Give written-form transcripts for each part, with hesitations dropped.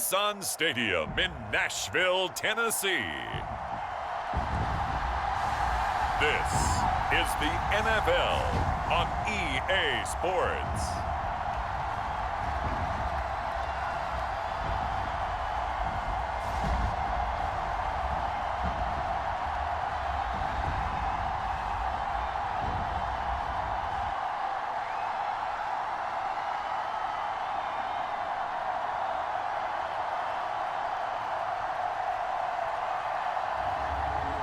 Nissan Stadium in Nashville, Tennessee. This is the NFL on EA Sports.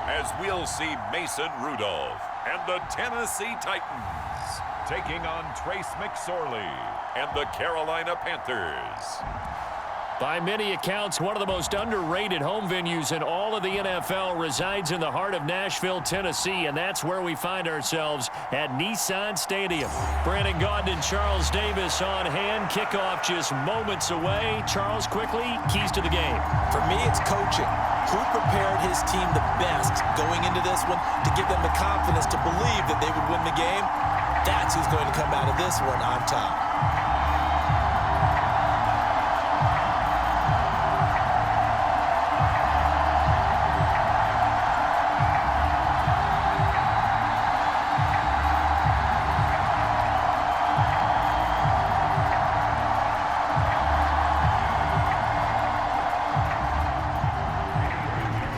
As we'll see Mason Rudolph and the Tennessee Titans taking on Trace McSorley and the Carolina Panthers. By many accounts, one of the most underrated home venues in all of the NFL resides in the heart of Nashville, Tennessee, and that's where we find ourselves at Nissan Stadium. Brandon Gaudin and Charles Davis on hand. Kickoff just moments away. Charles, quickly, keys to the game. For me, it's coaching. Who prepared his team the best going into this one to give them the confidence to believe that they would win the game? That's who's going to come out of this one on top.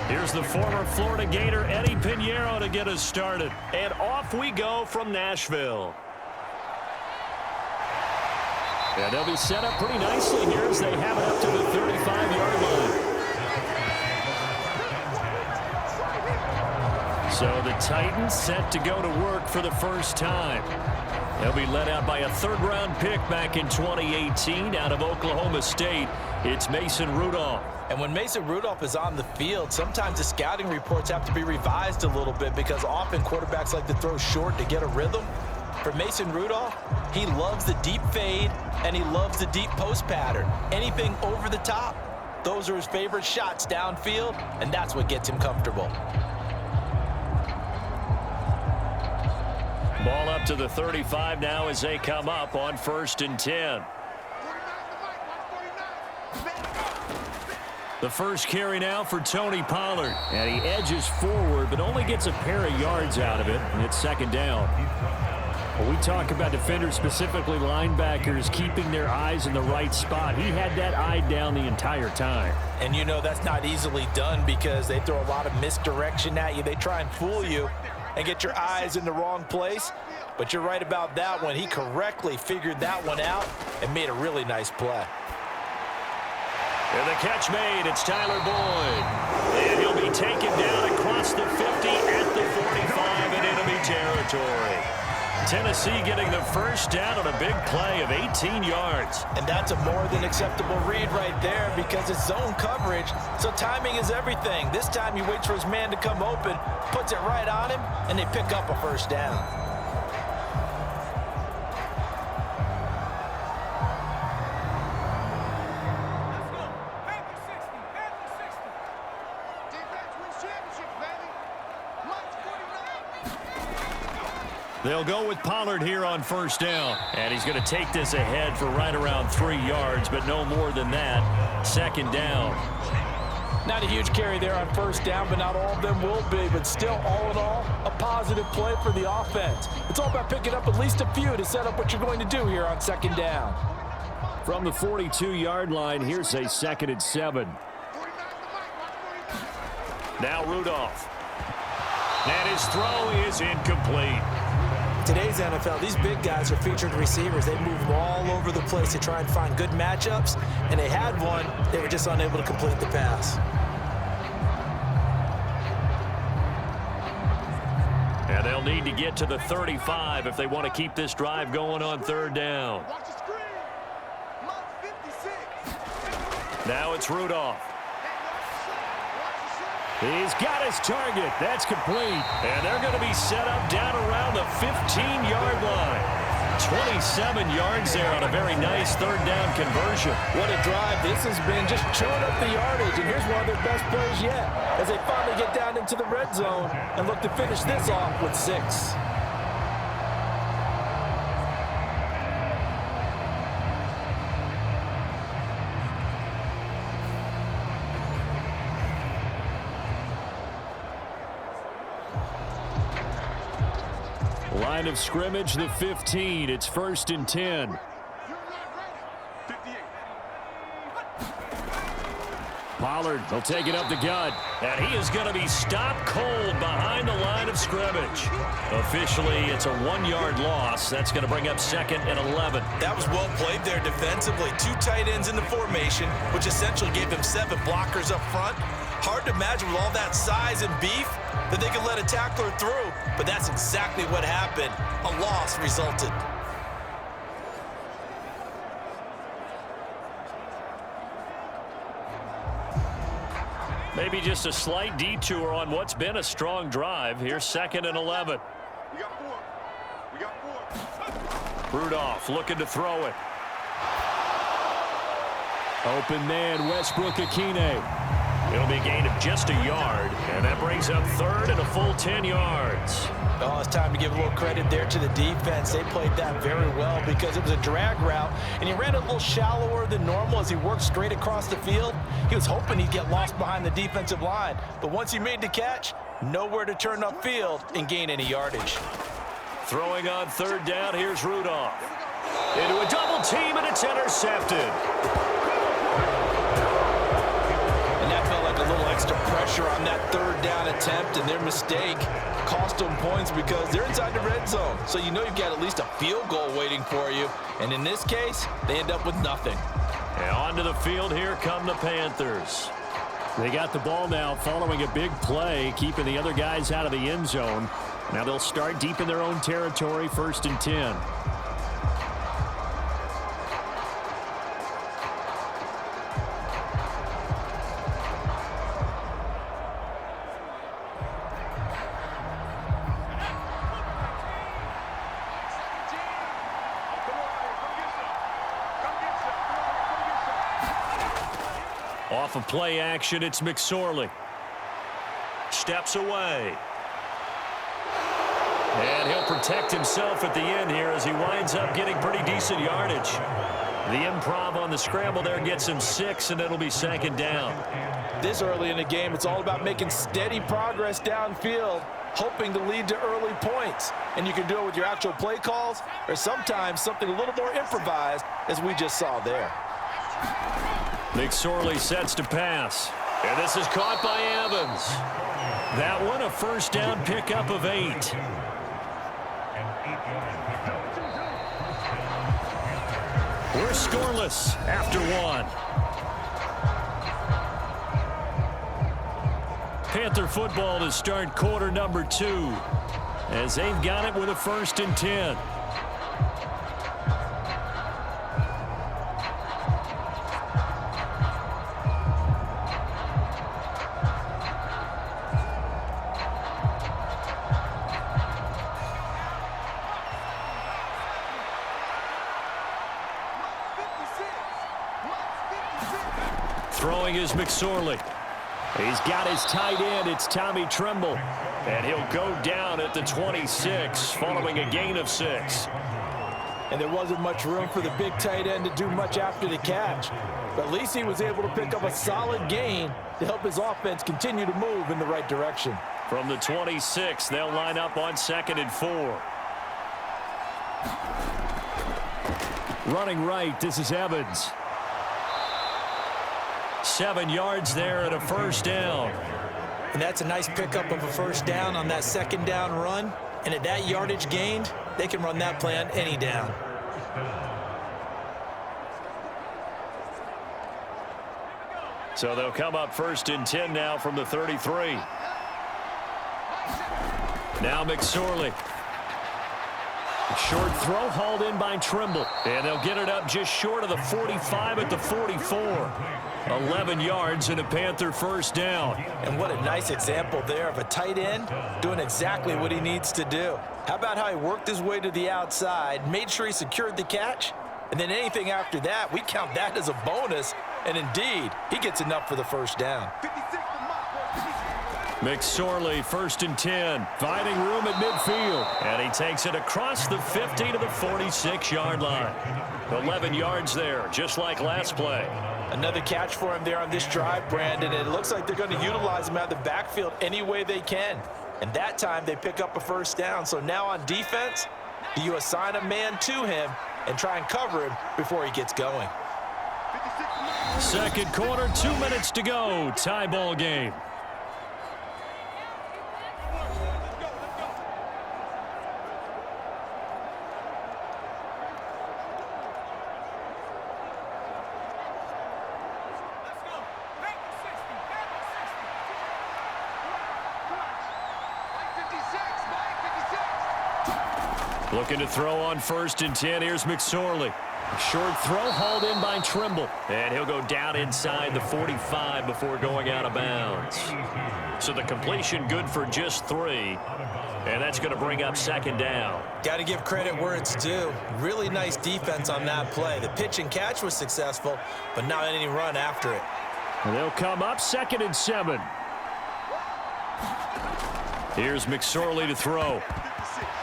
Here's the former Florida Gator Eddie Pinheiro to get us started. And off we go from Nashville. And they'll be set up pretty nicely here as they have it up to the 35-yard line. So the Titans set to go to work for the first time. They'll be led out by a third-round pick back in 2018 out of Oklahoma State. It's Mason Rudolph. And when Mason Rudolph is on the field, sometimes the scouting reports have to be revised a little bit because often quarterbacks like to throw short to get a rhythm. For Mason Rudolph, he loves the deep fade and he loves the deep post pattern. Anything over the top, those are his favorite shots downfield, and that's what gets him comfortable. Ball up to the 35 now as they come up on 1st and 10. The first carry now for Tony Pollard. And he edges forward, but only gets a pair of yards out of it. And it's 2nd down. When we talk about defenders, specifically linebackers, keeping their eyes in the right spot, he had that eye down the entire time. And you know that's not easily done because they throw a lot of misdirection at you. They try and fool you and get your eyes in the wrong place. But you're right about that one. He correctly figured that one out and made a really nice play. And the catch made, it's Tyler Boyd. And he'll be taken down across the 50 at the 45 in enemy territory. Tennessee getting the first down on a big play of 18 yards. And that's a more than acceptable read right there because it's zone coverage, so timing is everything. This time he waits for his man to come open, puts it right on him, and they pick up a first down. They'll go with Pollard here on 1st down. And he's going to take this ahead for right around 3 yards, but no more than that. 2nd down. Not a huge carry there on 1st down, but not all of them will be. But still, all in all, a positive play for the offense. It's all about picking up at least a few to set up what you're going to do here on 2nd down. From the 42-yard line, here's a 2nd and 7. Now Rudolph. And his throw is incomplete. Today's NFL, these big guys are featured receivers. They move all over the place to try and find good matchups, and they had one. They were just unable to complete the pass. And they'll need to get to the 35 if they want to keep this drive going on 3rd down. Now it's Rudolph. He's got his target. That's complete. And they're going to be set up down around the 15-yard line. 27 yards there on a very nice 3rd down conversion. What a drive this has been, just chewing up the yardage. And here's one of their best plays yet as they finally get down into the red zone and look to finish this off with 6. Line of scrimmage, the 15. It's 1st and 10. Pollard will take it up the gut. And he is going to be stopped cold behind the line of scrimmage. Officially, it's a 1-yard loss. That's going to bring up 2nd and 11. That was well played there defensively. 2 tight ends in the formation, which essentially gave him 7 blockers up front. Hard to imagine with all that size and beef that they could let a tackler through. But that's exactly what happened. A loss resulted. Maybe just a slight detour on what's been a strong drive. Here's 2nd and 11. We got 4. Rudolph looking to throw it. Open man, Westbrook-Ikhine. It'll be a gain of just a yard, and that brings up 3rd and a full 10 yards. Oh, it's time to give a little credit there to the defense. They played that very well because it was a drag route, and he ran a little shallower than normal as he worked straight across the field. He was hoping he'd get lost behind the defensive line, but once he made the catch, nowhere to turn upfield and gain any yardage. Throwing on 3rd down, here's Rudolph. Into a double team, and it's intercepted. And that felt like a little extra pressure on that 3rd down attempt, and their mistake cost them points because they're inside the red zone. So you know you've got at least a field goal waiting for you. And in this case, they end up with nothing. And onto the field, here come the Panthers. They got the ball now following a big play, keeping the other guys out of the end zone. Now they'll start deep in their own territory, 1st and 10. Off of play action, it's McSorley. Steps away. And he'll protect himself at the end here as he winds up getting pretty decent yardage. The improv on the scramble there gets him 6, and it'll be 2nd down. This early in the game, it's all about making steady progress downfield, hoping to lead to early points. And you can do it with your actual play calls or sometimes something a little more improvised, as we just saw there. McSorley sets to pass. And this is caught by Evans. That one a 1st down pickup of 8. We're scoreless after 1. Panther football to start quarter number 2 as they've got it with a 1st and 10. Throwing is McSorley. He's got his tight end. It's Tommy Tremble. And he'll go down at the 26 following a gain of 6. And there wasn't much room for the big tight end to do much after the catch. But at least he was able to pick up a solid gain to help his offense continue to move in the right direction. From the 26, they'll line up on 2nd and 4. Running right, this is Evans. 7 yards there and a 1st down. And that's a nice pickup of a 1st down on that 2nd down run. And at that yardage gained, they can run that play on any down. So they'll come up 1st and 10 now from the 33. Now McSorley. Short throw hauled in by Tremble. And they'll get it up just short of the 45 at the 44. 11 yards and a Panther 1st down. And what a nice example there of a tight end doing exactly what he needs to do. How about how he worked his way to the outside, made sure he secured the catch, and then anything after that, we count that as a bonus. And indeed, he gets enough for the 1st down. McSorley, 1st and 10, finding room at midfield. And he takes it across the 50 to the 46-yard line. 11 yards there, just like last play. Another catch for him there on this drive, Brandon. It looks like they're going to utilize him out of the backfield any way they can. And that time they pick up a first down. So now on defense, do you assign a man to him and try and cover him before he gets going? Second quarter, 2 minutes to go. Tie ball game. Looking to throw on 1st and 10. Here's McSorley. Short throw hauled in by Trimble. And he'll go down inside the 45 before going out of bounds. So the completion good for just 3. And that's going to bring up 2nd down. Got to give credit where it's due. Really nice defense on that play. The pitch and catch was successful, but not any run after it. And they'll come up 2nd and 7. Here's McSorley to throw.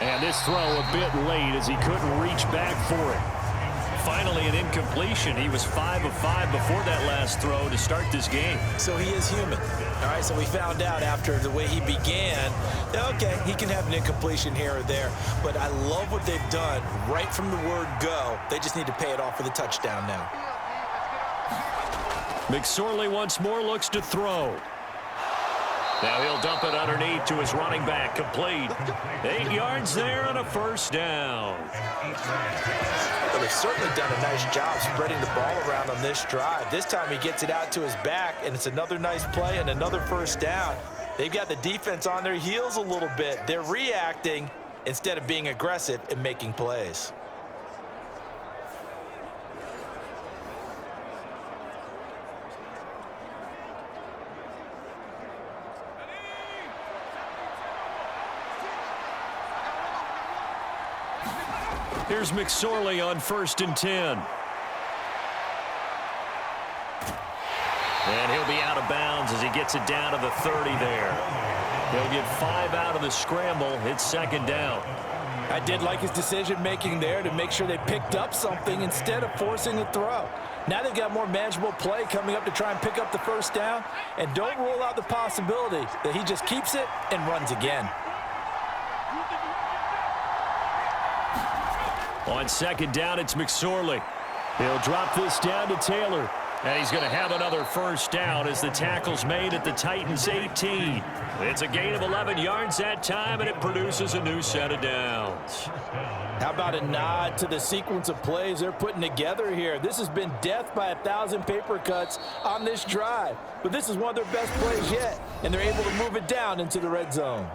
And this throw a bit late as he couldn't reach back for it. Finally an incompletion. He was 5 of 5 before that last throw to start this game. So he is human. All right, so we found out after the way he began, okay, he can have an incompletion here or there. But I love what they've done right from the word go. They just need to pay it off with a touchdown now. McSorley once more looks to throw. Now he'll dump it underneath to his running back. Complete. 8 yards there and a first down. Well, they've certainly done a nice job spreading the ball around on this drive. This time he gets it out to his back, and it's another nice play and another first down. They've got the defense on their heels a little bit. They're reacting instead of being aggressive and making plays. Here's McSorley on 1st and 10. And he'll be out of bounds as he gets it down to the 30 there. He'll get 5 out of the scramble. It's 2nd down. I did like his decision-making there to make sure they picked up something instead of forcing a throw. Now they've got more manageable play coming up to try and pick up the first down. And don't rule out the possibility that he just keeps it and runs again. On 2nd down, it's McSorley. He'll drop this down to Taylor. And he's going to have another first down as the tackle's made at the Titans' 18. It's a gain of 11 yards that time, and it produces a new set of downs. How about a nod to the sequence of plays they're putting together here? This has been death by 1,000 paper cuts on this drive. But this is one of their best plays yet, and they're able to move it down into the red zone.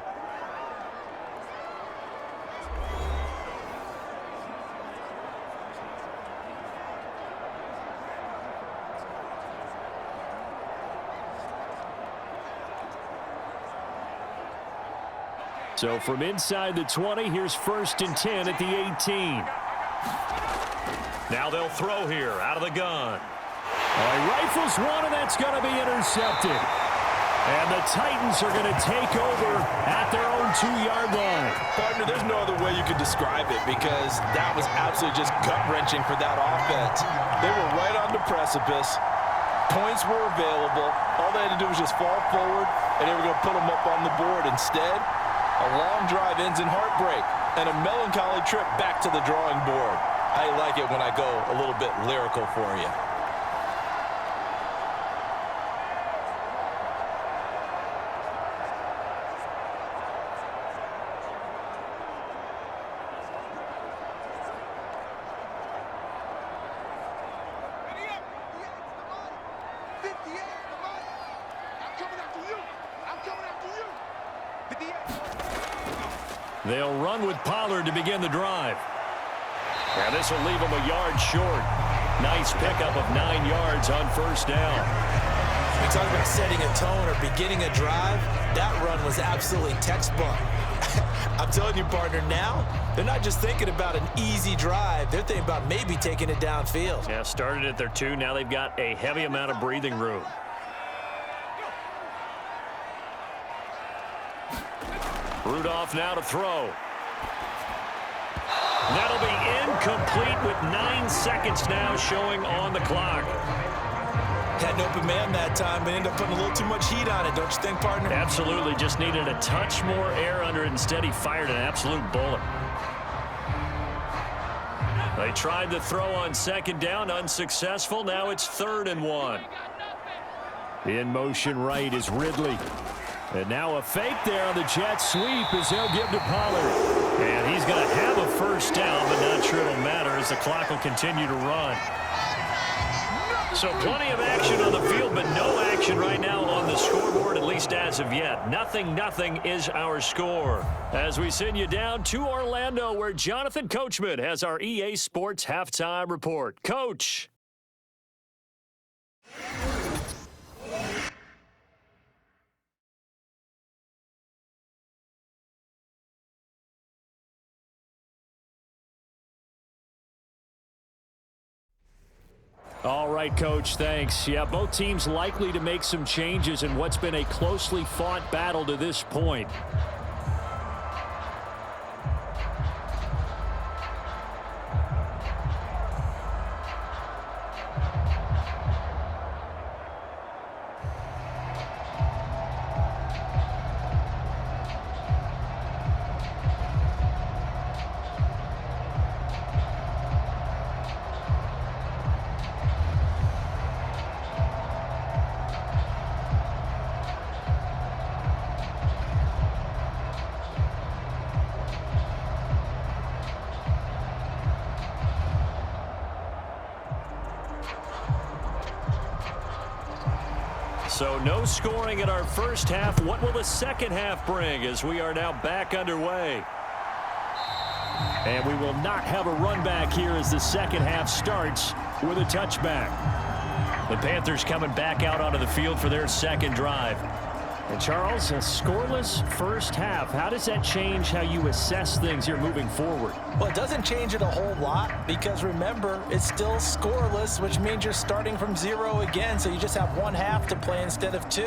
So from inside the 20, here's 1st and 10 at the 18. Now they'll throw here out of the gun. Rifles one, and that's going to be intercepted. And the Titans are going to take over at their own 2-yard line. Partner, there's no other way you could describe it because that was absolutely just gut-wrenching for that offense. They were right on the precipice. Points were available. All they had to do was just fall forward, and they were going to put them up on the board. Instead, a long drive ends in heartbreak and a melancholy trip back to the drawing board. I like it when I go a little bit lyrical for you. They'll run with Pollard to begin the drive. And this will leave them a yard short. Nice pickup of 9 yards on first down. We talk about setting a tone or beginning a drive. That run was absolutely textbook. I'm telling you, partner, now they're not just thinking about an easy drive. They're thinking about maybe taking it downfield. Yeah, started at their 2. Now they've got a heavy amount of breathing room. Rudolph now to throw. That'll be incomplete with 9 seconds now showing on the clock. Had an open man that time, but ended up putting a little too much heat on it, don't you think, partner? Absolutely. Just needed a touch more air under it. Instead, he fired an absolute bullet. They tried to throw on second down, unsuccessful. Now it's 3rd and 1. In motion right is Ridley. And now a fake there on the jet sweep as they'll give to Pollard. And he's going to have a first down, but not sure it'll matter as the clock will continue to run. So plenty of action on the field, but no action right now on the scoreboard, at least as of yet. 0-0 is our score. As we send you down to Orlando, where Jonathan Coachman has our EA Sports Halftime Report. Coach. All right, Coach, thanks. Yeah, both teams likely to make some changes in what's been a closely fought battle to this point. So no scoring in our first half. What will the second half bring as we are now back underway? And we will not have a run back here as the second half starts with a touchback. The Panthers coming back out onto the field for their second drive. And Charles, a scoreless first half. How does that change how you assess things here moving forward? Well, it doesn't change it a whole lot because, remember, it's still scoreless, which means you're starting from 0 again, so you just have one half to play instead of 2.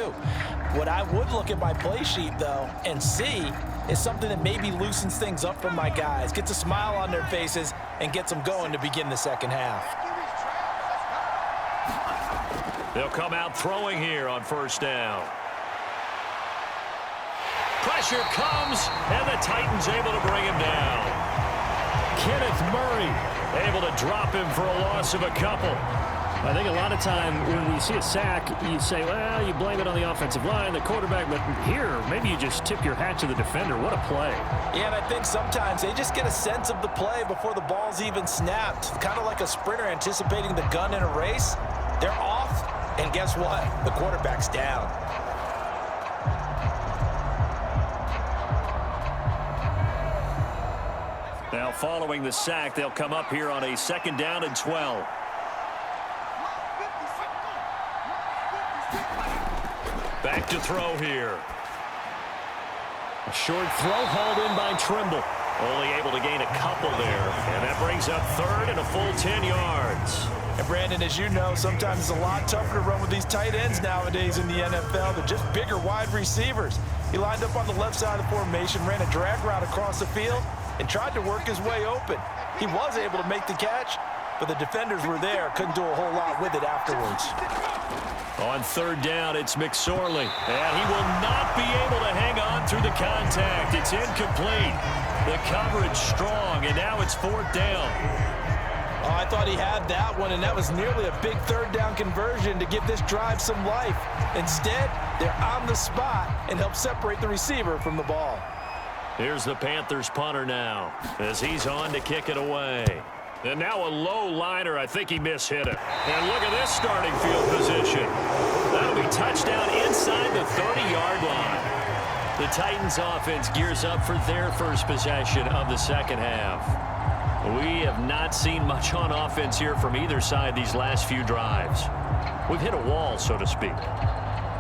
What I would look at my play sheet, though, and see is something that maybe loosens things up for my guys, gets a smile on their faces, and gets them going to begin the second half. They'll come out throwing here on first down. Pressure comes, and the Titans able to bring him down. Kenneth Murray able to drop him for a loss of a couple. I think a lot of time when we see a sack, you say, well, you blame it on the offensive line, the quarterback, but here, maybe you just tip your hat to the defender. What a play. Yeah, and I think sometimes they just get a sense of the play before the ball's even snapped. Kind of like a sprinter anticipating the gun in a race. They're off, and guess what? The quarterback's down. Now following the sack, they'll come up here on a 2nd down and 12. Back to throw here. A short throw hauled in by Trimble. Only able to gain a couple there. And that brings up 3rd and a full 10 yards. And Brandon, as you know, sometimes it's a lot tougher to run with these tight ends nowadays in the NFL. They're just bigger wide receivers. He lined up on the left side of the formation, ran a drag route across the field, and tried to work his way open. He was able to make the catch, but the defenders were there. Couldn't do a whole lot with it afterwards. On 3rd down, it's McSorley. And he will not be able to hang on through the contact. It's incomplete. The coverage strong, and now it's 4th down. Oh, I thought he had that one, and that was nearly a big 3rd down conversion to give this drive some life. Instead, they're on the spot and help separate the receiver from the ball. Here's the Panthers punter now as he's on to kick it away. And now a low liner. I think he mishit it. And look at this starting field position. That'll be touchdown inside the 30-yard line. The Titans offense gears up for their first possession of the second half. We have not seen much on offense here from either side these last few drives. We've hit a wall, so to speak.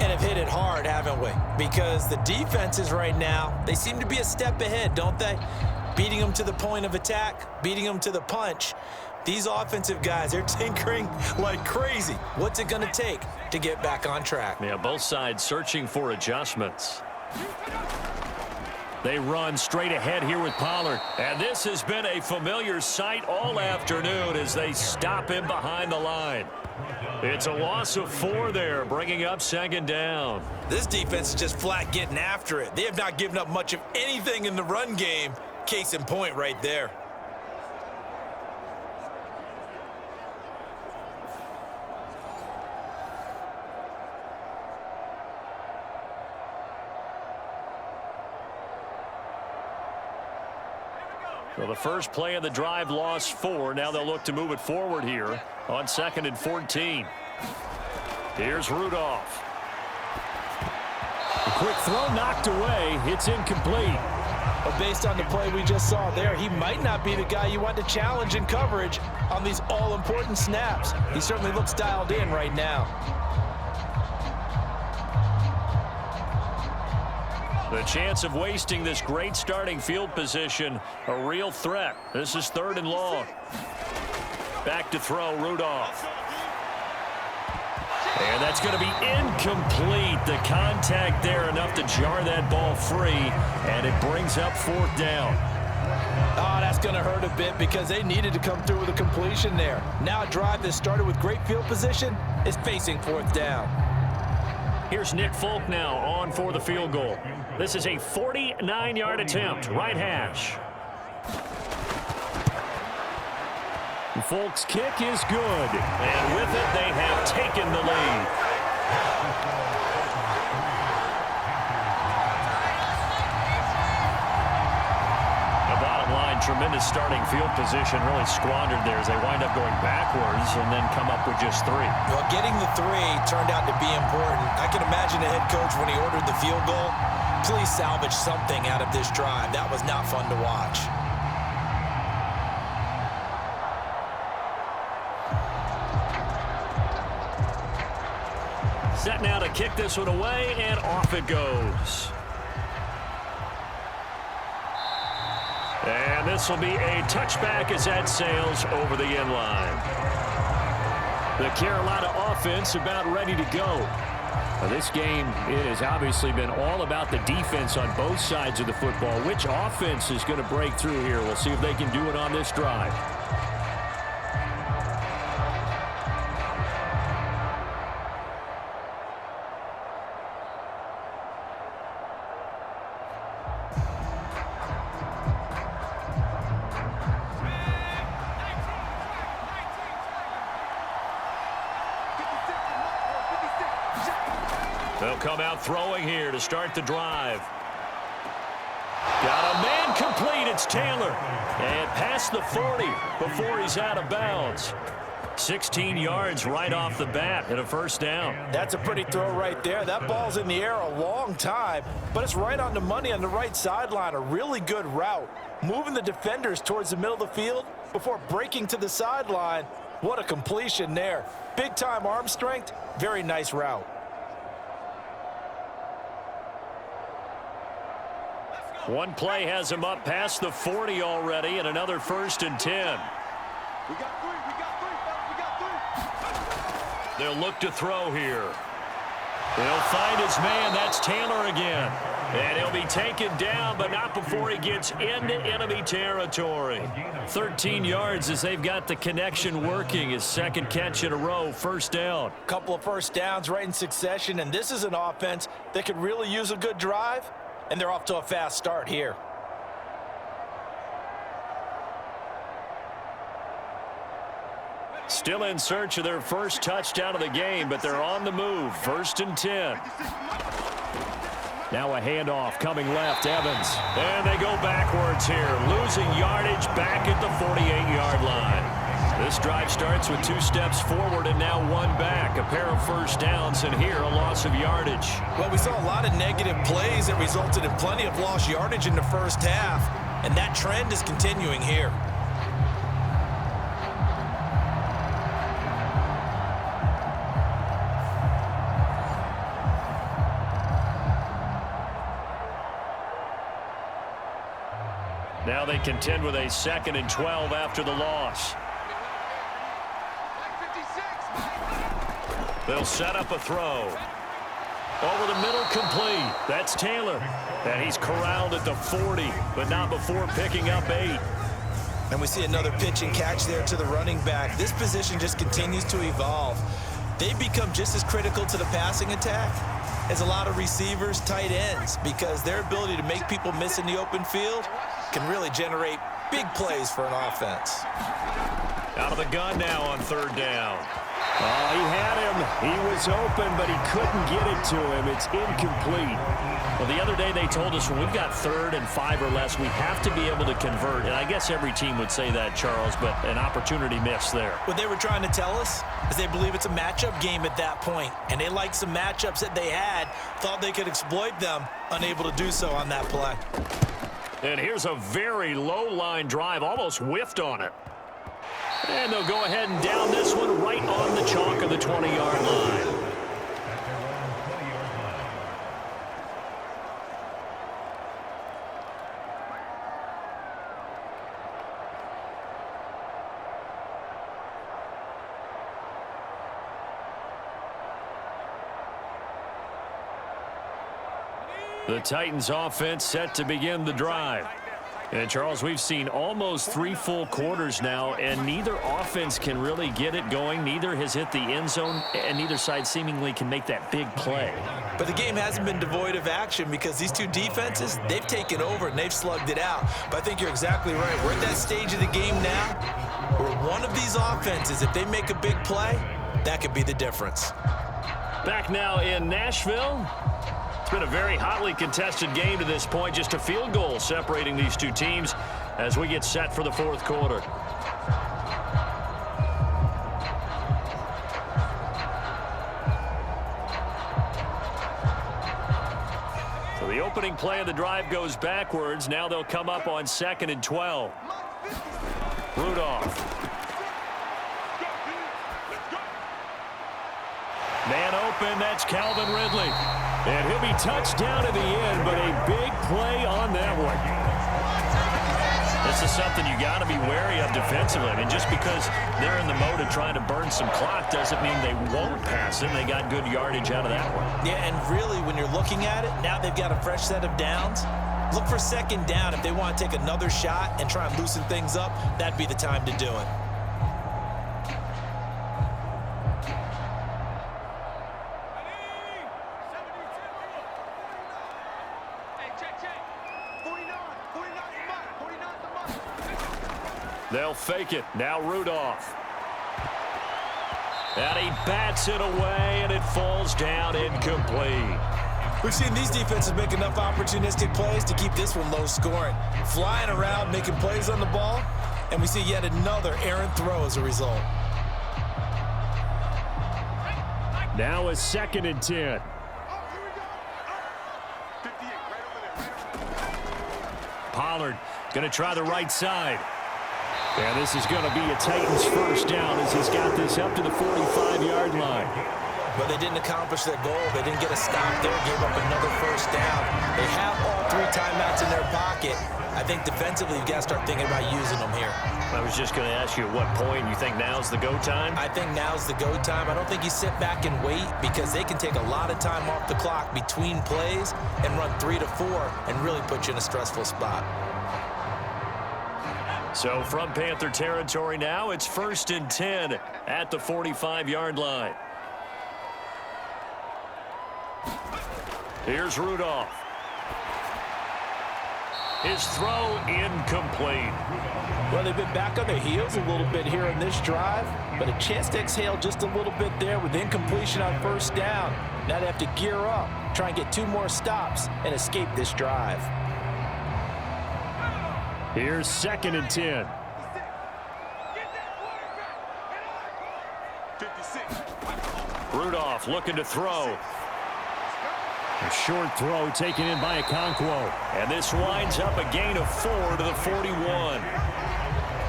And have hit it hard, haven't we? Because the defenses right now, they seem to be a step ahead, don't they? Beating them to the point of attack, beating them to the punch. These offensive guys, they're tinkering like crazy. What's it going to take to get back on track? Yeah, both sides searching for adjustments. They run straight ahead here with Pollard. And this has been a familiar sight all afternoon as they stop him behind the line. It's a loss of 4 there, bringing up second down. This defense is just flat getting after it. They have not given up much of anything in the run game. Case in point right there. So the first play of the drive lost 4. Now they'll look to move it forward here on 2nd and 14. Here's Rudolph. A quick throw knocked away. It's incomplete. Well, based on the play we just saw there, he might not be the guy you want to challenge in coverage on these all-important snaps. He certainly looks dialed in right now. The chance of wasting this great starting field position, a real threat. This is 3rd and long. Back to throw, Rudolph. And that's going to be incomplete. The contact there enough to jar that ball free, and it brings up 4th down. Oh, that's going to hurt a bit because they needed to come through with a completion there. Now a drive that started with great field position is facing 4th down. Here's Nick Folk now on for the field goal. This is a 49-yard attempt, right hash. Folk's kick is good. And with it, they have taken the lead. The bottom line, tremendous starting field position, really squandered there as they wind up going backwards and then come up with just 3. Well, getting the 3 turned out to be important. I can imagine the head coach when he ordered the field goal. Please salvage something out of this drive. That was not fun to watch. Set now to kick this one away, and off it goes. And this will be a touchback as that sails over the end line. The Carolina offense about ready to go. Now, this game, it has obviously been all about the defense on both sides of the football. Which offense is going to break through here? We'll see if they can do it on this drive. They'll come out throwing here to start the drive. Got a man complete. It's Taylor. And past the 40 before he's out of bounds. 16 yards right off the bat and a 1st down. That's a pretty throw right there. That ball's in the air a long time, but it's right on the money on the right sideline. A really good route. Moving the defenders towards the middle of the field before breaking to the sideline. What a completion there. Big-time arm strength. Very nice route. One play has him up past the 40 already, and another 1st and 10. We got 3. We got 3, fellas. We got 3. They'll look to throw here. They'll find his man. That's Taylor again. And he'll be taken down, but not before he gets into enemy territory. 13 yards as they've got the connection working. His 2nd catch in a row, 1st down. Couple of 1st downs right in succession, and this is an offense that could really use a good drive. And they're off to a fast start here. Still in search of their first touchdown of the game, but they're on the move. 1st and 10. Now a handoff coming left, Evans. And they go backwards here, losing yardage back at the 48-yard line. This drive starts with 2 steps forward and now 1 back. A pair of 1st downs, and here a loss of yardage. Well, we saw a lot of negative plays that resulted in plenty of lost yardage in the 1st half, and that trend is continuing here. Now they contend with a 2nd and 12 after the loss. They'll set up a throw. Over the middle, complete. That's Taylor. And he's corralled at the 40, but not before picking up 8. And we see another pitch and catch there to the running back. This position just continues to evolve. They've become just as critical to the passing attack as a lot of receivers, tight ends, because their ability to make people miss in the open field can really generate big plays for an offense. Out of the gun now on third down. Oh, he had him. He was open, but he couldn't get it to him. It's incomplete. Well, the other day they told us when we've got 3rd and 5 or less, we have to be able to convert. And I guess every team would say that, Charles, but an opportunity missed there. What they were trying to tell us is they believe it's a matchup game at that point, and they liked some matchups that they had, thought they could exploit them, unable to do so on that play. And here's a very low-line drive, almost whiffed on it. And they'll go ahead and down this one right on the chalk of the 20-yard line. The Titans offense set to begin the drive. And, Charles, we've seen almost 3 full quarters now, and neither offense can really get it going. Neither has hit the end zone, and neither side seemingly can make that big play. But the game hasn't been devoid of action because these two defenses, they've taken over and they've slugged it out. But I think you're exactly right. We're at that stage of the game now where one of these offenses, if they make a big play, that could be the difference. Back now in Nashville. It's been a very hotly contested game to this point. Just a field goal separating these two teams as we get set for the 4th quarter. So the opening play of the drive goes backwards. Now they'll come up on 2nd and 12. Rudolph. Man open, that's Calvin Ridley. And he'll be touched down at the end, but a big play on that one. This is something you got to be wary of defensively. I mean, just because they're in the mode of trying to burn some clock doesn't mean they won't pass it. They got good yardage out of that one. Yeah, and really, when you're looking at it, now they've got a fresh set of downs. Look for 2nd down. If they want to take another shot and try and loosen things up, that'd be the time to do it. They'll fake it. Now Rudolph. And he bats it away, and it falls down incomplete. We've seen these defenses make enough opportunistic plays to keep this one low scoring. Flying around, making plays on the ball, and we see yet another errant throw as a result. Now a 2nd and 10. Pollard going to try the right side. And this is going to be a Titans first down as he's got this up to the 45-yard line. But they didn't accomplish their goal. They didn't get a stop there, gave up another first down. They have all 3 timeouts in their pocket. I think defensively you've got to start thinking about using them here. I was just going to ask you at what point you think now's the go time? I think now's the go time. I don't think you sit back and wait because they can take a lot of time off the clock between plays and run 3 to 4 and really put you in a stressful spot. So from Panther territory now, it's 1st and 10 at the 45-yard line. Here's Rudolph. His throw incomplete. Well, they've been back on their heels a little bit here in this drive, but a chance to exhale just a little bit there with incompletion on first down. Now they have to gear up, try and get 2 more stops and escape this drive. Here's 2nd and 10. 56. Rudolph looking to throw. A short throw taken in by Okonkwo. And this winds up a gain of 4 to the 41.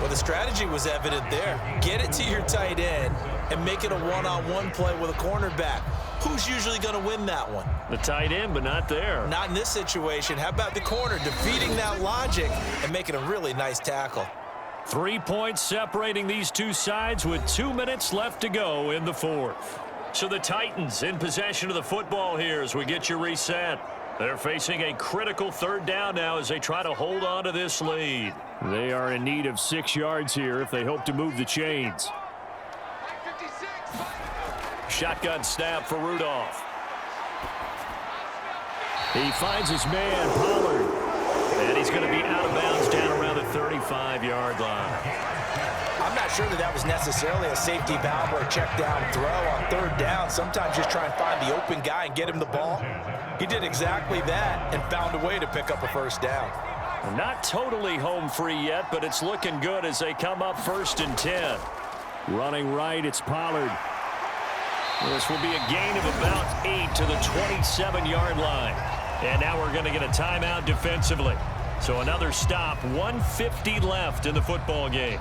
Well, the strategy was evident there. Get it to your tight end and make it a one-on-one play with a cornerback. Who's usually going to win that one? The tight end, but not there. Not in this situation. How about the corner defeating that logic and making a really nice tackle? 3 points separating these two sides with 2 minutes left to go in the 4th. So the Titans in possession of the football here as we get you reset. They're facing a critical third down now as they try to hold on to this lead. They are in need of 6 yards here if they hope to move the chains. Shotgun snap for Rudolph. He finds his man, Pollard. And he's going to be out of bounds down around the 35-yard line. I'm not sure that was necessarily a safety valve or a check down throw on third down. Sometimes just try and find the open guy and get him the ball. He did exactly that and found a way to pick up a first down. Not totally home free yet, but it's looking good as they come up 1st and 10. Running right, it's Pollard. This will be a gain of about 8 to the 27-yard line. And now we're going to get a timeout defensively. So another stop, 1:50 left in the football game.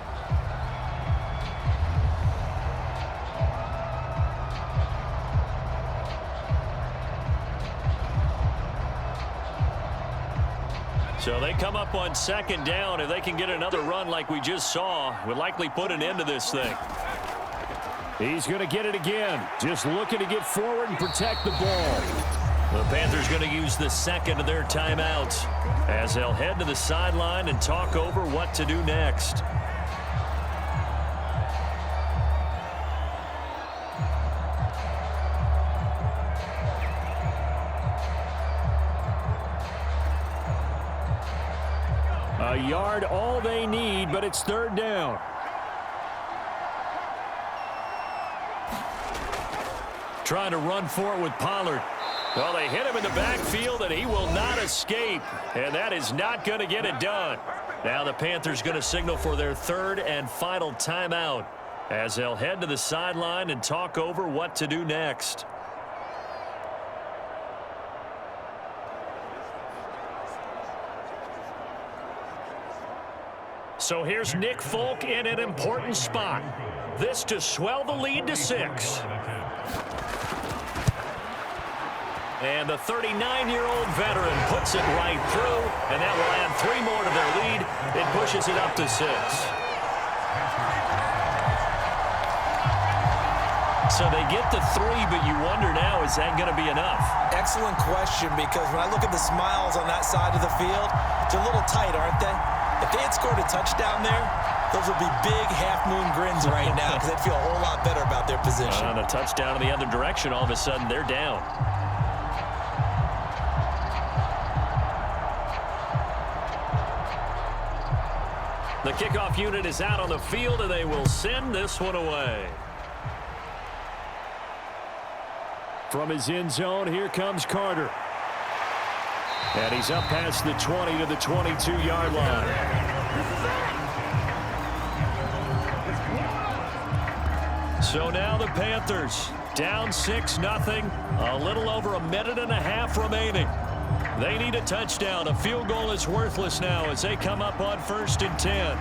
So they come up on 2nd down. If they can get another run like we just saw, would likely put an end to this thing. He's going to get it again. Just looking to get forward and protect the ball. The Panthers going to use the 2nd of their timeouts as they'll head to the sideline and talk over what to do next. A yard, all they need, but it's 3rd down. Trying to run for it with Pollard. Well, they hit him in the backfield, and he will not escape. And that is not going to get it done. Now the Panthers going to signal for their 3rd and final timeout as they'll head to the sideline and talk over what to do next. So here's Nick Folk in an important spot. This to swell the lead to 6. And the 39-year-old veteran puts it right through, and that will add 3 more to their lead. It pushes it up to 6. So they get the 3, but you wonder now, is that going to be enough? Excellent question, because when I look at the smiles on that side of the field, they're a little tight, aren't they? If they had scored a touchdown there, those would be big half-moon grins right now because they'd feel a whole lot better about their position. On a touchdown in the other direction, all of a sudden they're down. The kickoff unit is out on the field, and they will send this one away. From his end zone, here comes Carter. And he's up past the 20 to the 22-yard line. So now the Panthers down 6-0. A little over a minute and a half remaining. They need a touchdown. A field goal is worthless now as they come up on 1st and 10.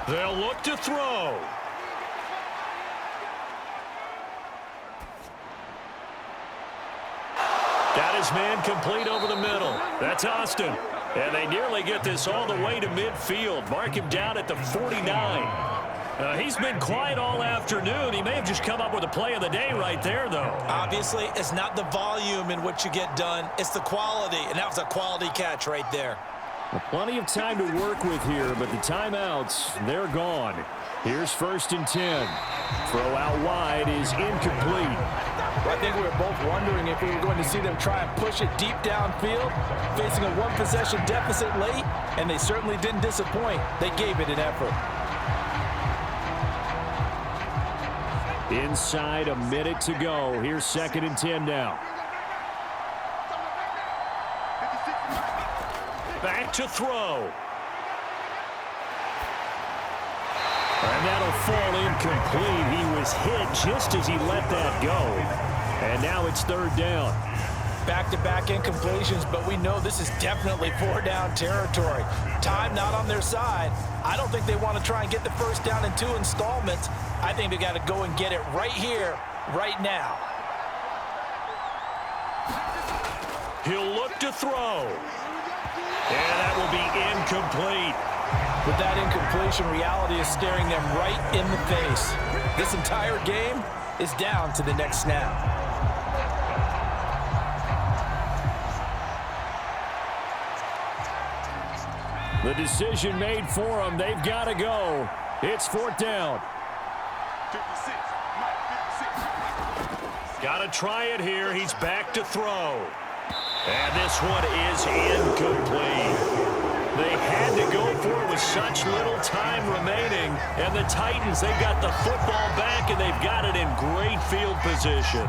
They'll look to throw. Got his man complete over the middle. That's Austin. And they nearly get this all the way to midfield. Mark him down at the 49. He's been quiet all afternoon. He may have just come up with a play of the day right there, though. Obviously, it's not the volume in which you get done. It's the quality, and that was a quality catch right there. Plenty of time to work with here, but the timeouts, they're gone. Here's 1st and 10. Throw out wide is incomplete. I think we were both wondering if we were going to see them try and push it deep downfield, facing a one-possession deficit late, and they certainly didn't disappoint. They gave it an effort. Inside a minute to go. Here's 2nd and 10 now. Back to throw. And that'll fall incomplete. He was hit just as he let that go. And now it's 3rd down. back-to-back incompletions, but we know this is definitely four-down territory. Time not on their side. I don't think they want to try and get the first down in 2 installments. I think they got to go and get it right here, right now. He'll look to throw. And that will be incomplete. With that incompletion, reality is staring them right in the face. This entire game is down to the next snap. The decision made for them. They've got to go. It's 4th down. 56. Mike, 56. Got to try it here. He's back to throw. And this one is incomplete. They had to go for it with such little time remaining. And the Titans, they've got the football back, and they've got it in great field position.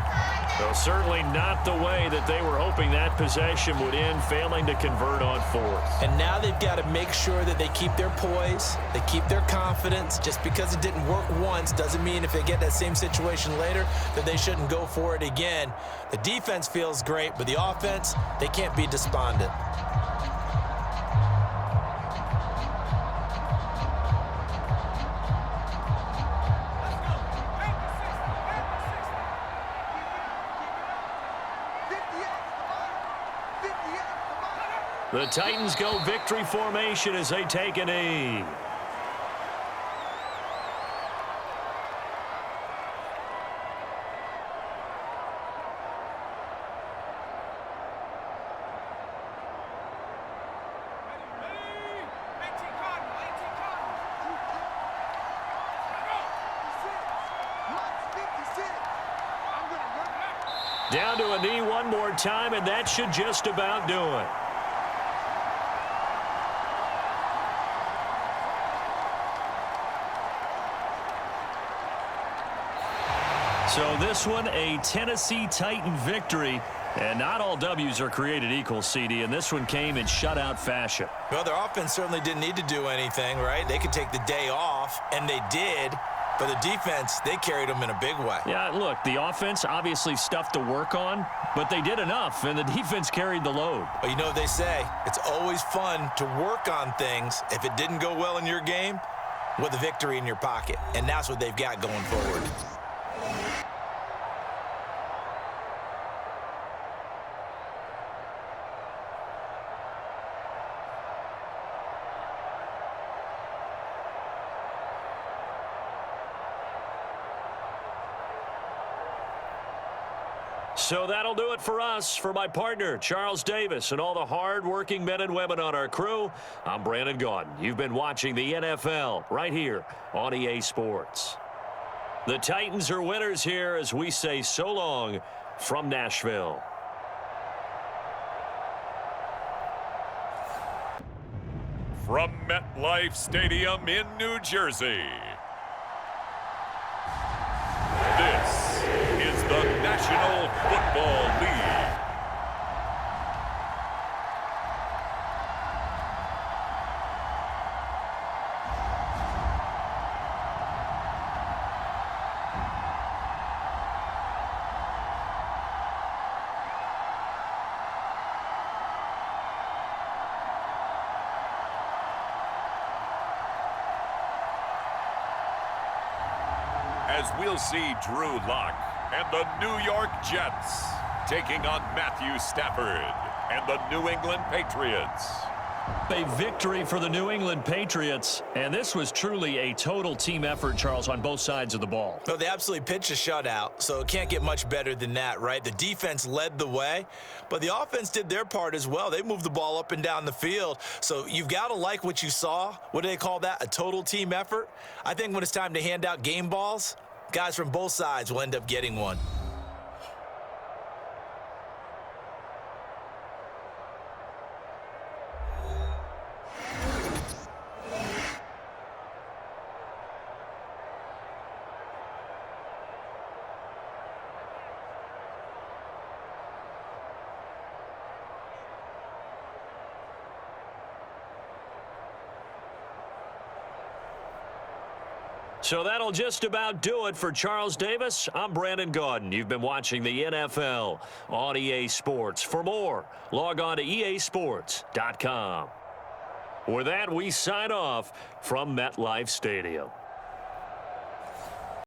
Well, certainly not the way that they were hoping that possession would end, failing to convert on 4th. And now they've got to make sure that they keep their poise, they keep their confidence. Just because it didn't work once doesn't mean if they get that same situation later that they shouldn't go for it again. The defense feels great, but the offense, they can't be despondent. The Titans go victory formation as they take a knee. Down to a knee one more time, and that should just about do it. So this one, a Tennessee Titan victory. And not all W's are created equal, CD, and this one came in shutout fashion. Well, their offense certainly didn't need to do anything, right? They could take the day off, and they did. But the defense, they carried them in a big way. Yeah, look, the offense, obviously stuff to work on, but they did enough, and the defense carried the load. Well, you know what they say, it's always fun to work on things if it didn't go well in your game with a victory in your pocket. And that's what they've got going forward. So that'll do it for us. For my partner, Charles Davis, and all the hard-working men and women on our crew, I'm Brandon Gaudin. You've been watching the NFL right here on EA Sports. The Titans are winners here as we say so long from Nashville. From MetLife Stadium in New Jersey, this is the National Football League. As we'll see Drew Lock and the New York Jets taking on Matthew Stafford and the New England Patriots. A victory for the New England Patriots, and this was truly a total team effort, Charles, on both sides of the ball. No, they absolutely pitched a shutout, so it can't get much better than that, right? The defense led the way, but the offense did their part as well. They moved the ball up and down the field, so you've got to like what you saw. What do they call that? A total team effort? I think when it's time to hand out game balls, guys from both sides will end up getting one. So that'll just about do it for Charles Davis. I'm Brandon Gaudin. You've been watching the NFL on EA Sports. For more, log on to easports.com. With that, we sign off from MetLife Stadium.